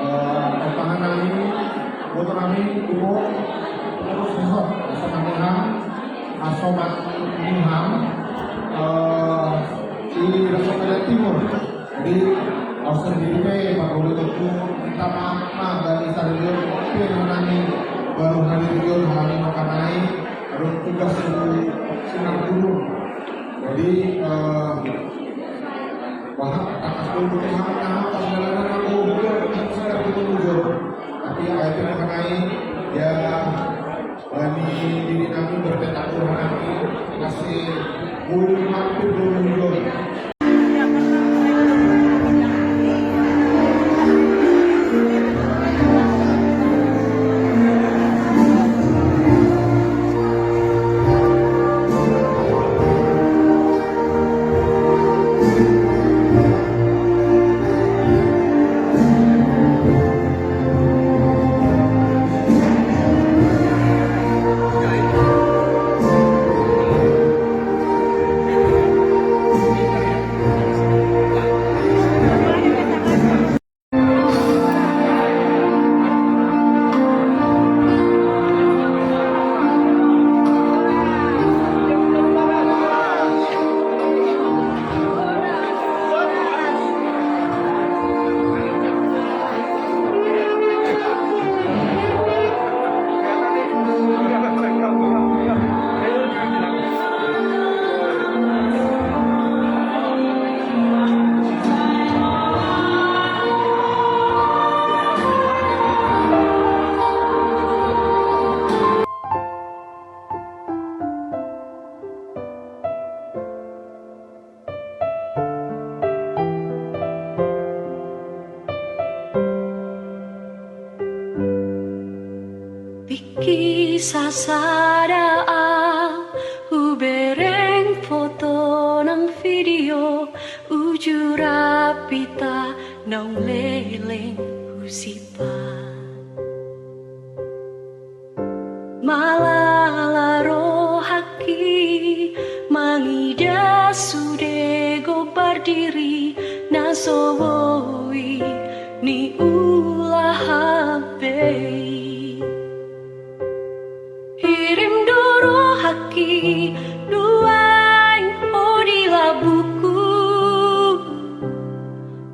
pertahanan ini motor kami umur terus besok Ham Asobat Ham di Resort Timur di Austin DP Pak Guru Tuku minta maaf dari stadion Pirmanani baru hadir kami makanai ada tugas di Sinar Gunung jadi bahkan atas dulu tahap perjalanan aku sudah berkunjung tapi ayat mengenai ya bani diri kami berdetak Tuhan kami kasih bulu mampir berkunjung. Kisah sadaan ubereng foto nang video uju rapita nang leleng usipa malalaro haki mangida sudego berdiri nasowi ni ulah habei Hirim doro haki duai odila buku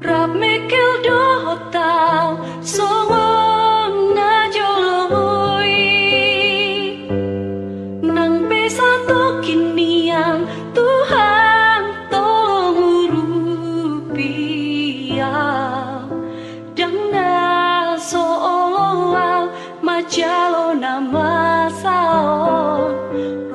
Rap mekel dohotau songon na joloi Nang pesa kiniang Tuhan tolong rupiah Dan na soolol majalo nama saon